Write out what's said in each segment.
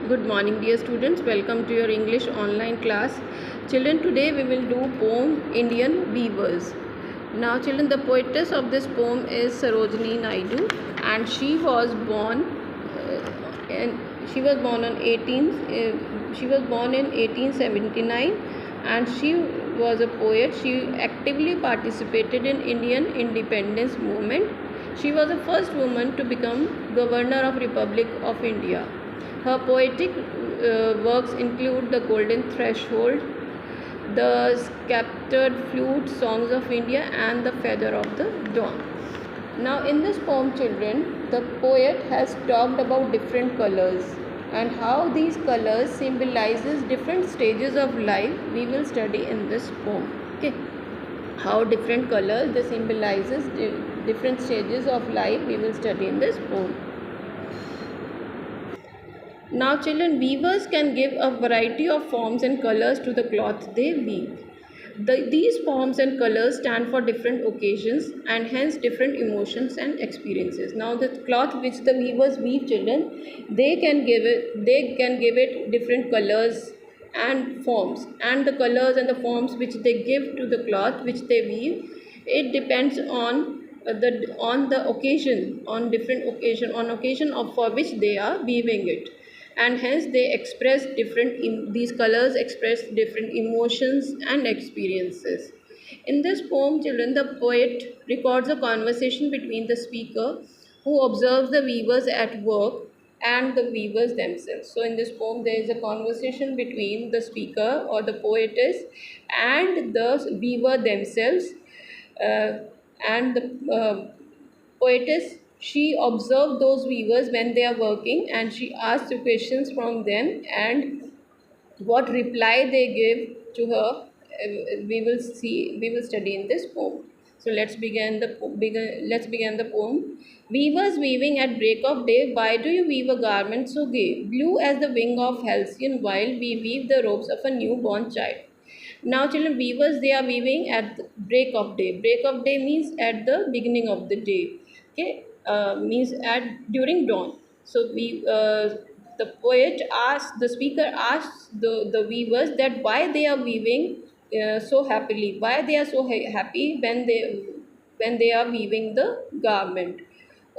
Good morning, dear students. Welcome to your English online class. Children, today we will do poem Indian Weavers. Now, children, the poetess of this poem is Sarojini Naidu, and she was born and she was born on 1879, and she was a poet. She actively participated in Indian independence movement. She was the first woman to become governor of Republic of India. Her poetic works include The Golden Threshold, The Scattered Flute, Songs of India, and The Feather of the Dawn. Now, in this poem, children, the poet has talked about different colors and how these colors symbolizes different stages of life. We will study in this poem. Okay, how different colors they symbolizes different stages of life. We will study in this poem. Now, children, weavers can give a variety of forms and colors to the cloth they weave. These forms and colors stand for different occasions and hence different emotions and experiences. Now, the cloth which the weavers weave, children, they can give it different colors and forms, and the colors and the forms which they give to the cloth which they weave, it depends on the occasion, on different occasion, on occasion of for which they are weaving it, and hence they express these colors express different emotions and experiences. In this poem, children, the poet records a conversation between the speaker, who observes the weavers at work, and the weavers themselves. So in this poem there is a conversation between the speaker or the poetess and the weaver themselves, uh, and the poetess, she observed those weavers when they are working, and she asked questions from them, and what reply they give to her, we will study in this poem. So let's begin the poem. Weavers weaving at break of day, why do you weave a garment so gay, blue as the wing of halcyon, while we weave the robes of a newborn child. Now, children, weavers, they are weaving at the break of day. Break of day means at the beginning of the day. Okay, means at during dawn. So the poet asks, the speaker asks the weavers that why they are weaving so happily, why they are so happy when they are weaving the garment.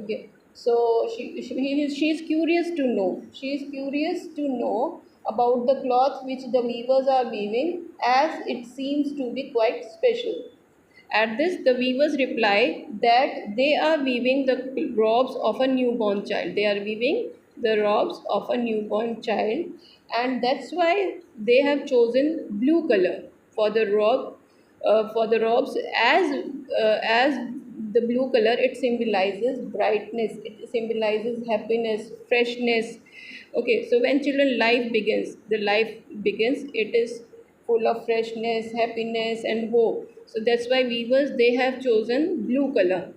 Okay, so she is curious to know. She is curious to know about the cloth which the weavers are weaving, as it seems to be quite special. At this, the weavers reply that they are weaving the robes of a newborn child. They are weaving the robes of a newborn child, and that's why they have chosen blue color for the robes, as the blue color, it symbolizes brightness, it symbolizes happiness, freshness. Okay, so when children life begins, it is full of freshness, happiness, and hope. So that's why weavers, they have chosen blue color,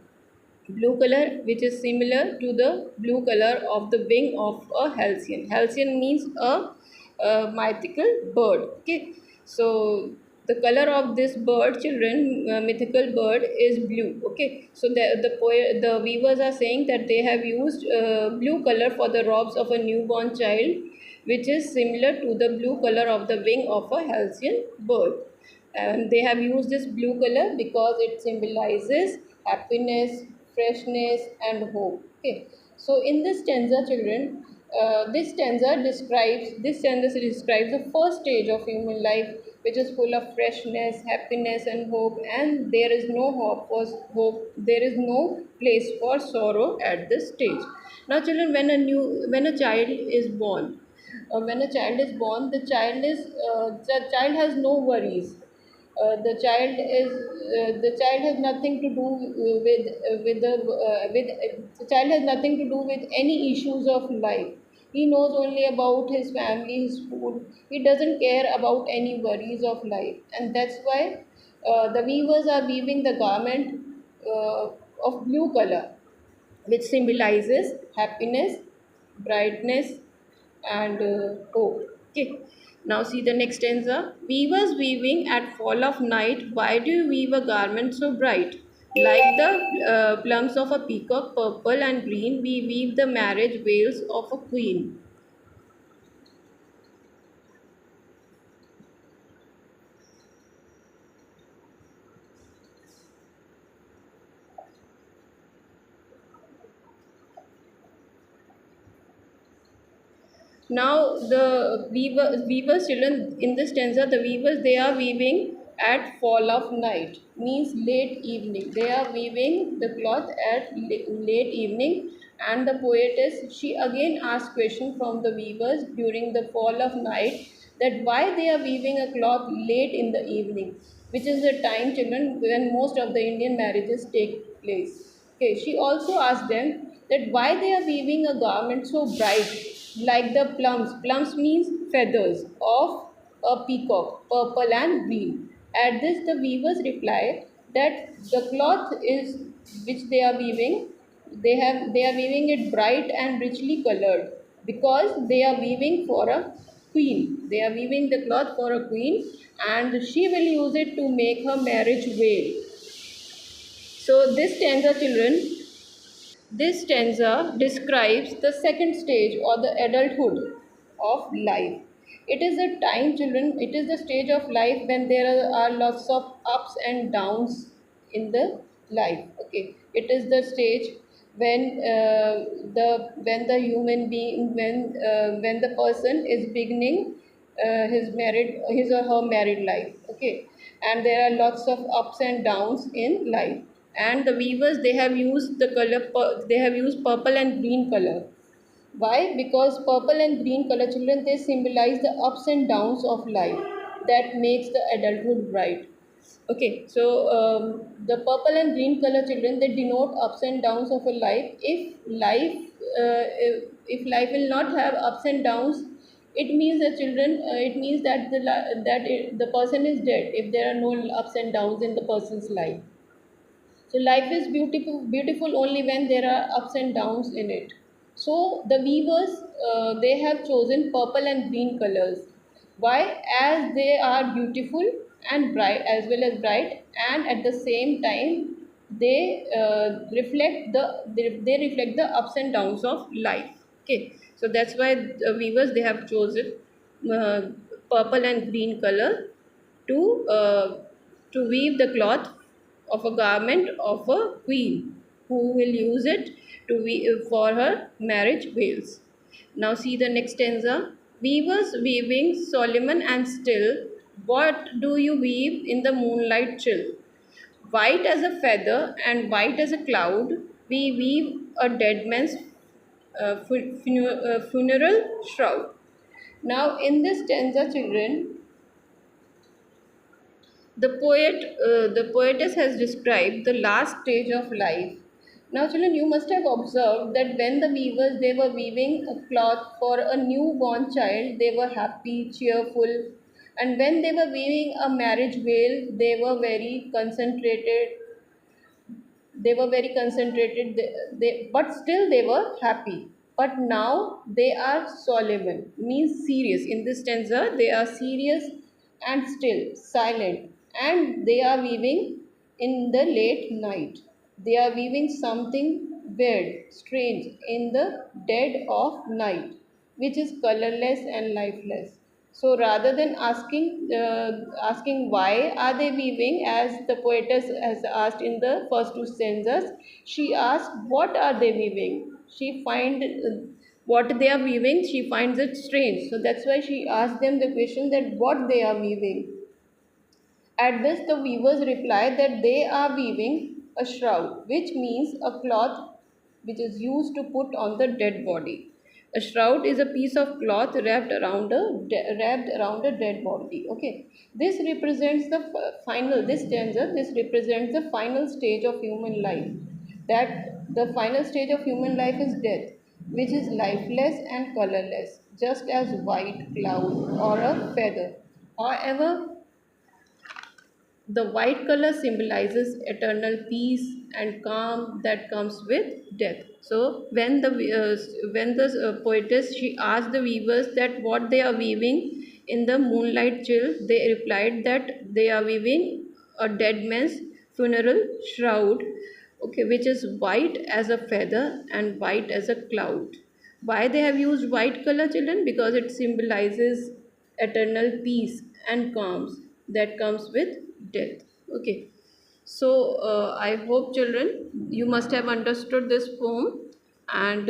which is similar to the blue color of the wing of a halcyon. Halcyon means a mythical bird. Okay, so the color of this bird, children, mythical bird, is blue. Okay, so the weavers are saying that they have used blue color for the robes of a newborn child, which is similar to the blue color of the wing of a halcyon bird, and they have used this blue color because it symbolizes happiness, freshness, and hope. Okay, so in this stanza, children, this stanza describes the first stage of human life, which is full of freshness, happiness, and hope, and there is no hope, there is no place for sorrow at this stage. Now, children, when a child is born, the child has no worries. The child has nothing to do with the child has nothing to do with any issues of life. He knows only about his family, his food. He doesn't care about any worries of life, and that's why the weavers are weaving the garment uh, of blue color, which symbolizes happiness, brightness, and hope. Okay. Now see the next stanza. Weavers weaving at fall of night, why do you weave a garment so bright? Like the plums of a peacock, purple and green, we weave the marriage veils of a queen. Now the weavers children in this stanza, the weavers they are weaving at fall of night, means late evening. They are weaving the cloth at late evening, and the poetess she again asks question from the weavers during the fall of night, that why they are weaving a cloth late in the evening, which is the time children when most of the Indian marriages take place. Okay, she also asked them that why they are weaving a garment so bright, like the plums. Plums means feathers of a peacock, purple and green. At this, the weavers reply that the cloth is which they are weaving, they are weaving it bright and richly colored because they are weaving for a queen. They are weaving the cloth for a queen, and she will use it to make her marriage veil. So this stanza, children, this stanza describes the second stage or the adulthood of life. It is the time, children, it is the stage of life when there are lots of ups and downs in the life. Okay, it is the stage when the human being when the person is beginning his or her married life. Okay, and there are lots of ups and downs in life, and the weavers they have used the color they have used purple and green color. Why? Because purple and green color, children, they symbolize the ups and downs of life that makes the adulthood bright. Okay, so the purple and green color, children, they denote ups and downs of a life. If life will not have ups and downs, it means that children, it means that the person is dead. If there are no ups and downs in the person's life, so life is beautiful only when there are ups and downs in it. So the weavers they have chosen purple and green colors. Why? As they are beautiful and bright, as well as bright, and at the same time they reflect the ups and downs of life. Okay, so that's why the weavers they have chosen uh, purple and green color to uh, to weave the cloth of a garment of a queen who will use it to weave for her marriage veils. Now see the next stanza. Weavers weaving Solomon and still, what do you weave in the moonlight chill? White as a feather and white as a cloud, we weave a dead man's funeral shroud. Now in this stanza, children, the poetess has described the last stage of life. Now, children, you must have observed that when the weavers they were weaving a cloth for a newborn child, they were happy, cheerful, and when they were weaving a marriage veil, they were very concentrated. But still they were happy. But now they are solemn, means serious. In this stanza, they are serious and still, silent, and they are weaving in the late night. They are weaving something weird, strange in the dead of night, which is colorless and lifeless. So rather than asking why are they weaving, as the poetess has asked in the first two stanzas, she asked what are they weaving. She find what they are weaving. She finds it strange. So that's why she asked them the question that what they are weaving. At this, the weavers reply that they are weaving a shroud, which means a cloth which is used to put on the dead body. A shroud is a piece of cloth wrapped around a dead body. Okay, this represents the final. This stanza. This represents the final stage of human life. That the final stage of human life is death, which is lifeless and colorless, just as white cloud or a feather. However, the white color symbolizes eternal peace and calm that comes with death. So when the poetess she asked the weavers that what they are weaving in the moonlight chill, they replied that they are weaving a dead man's funeral shroud, okay, which is white as a feather and white as a cloud. Why they have used white color, children? Because it symbolizes eternal peace and calms that comes with death. Okay, so I hope, children, you must have understood this poem, and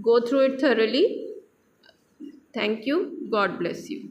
Go through it thoroughly. Thank you. God bless you.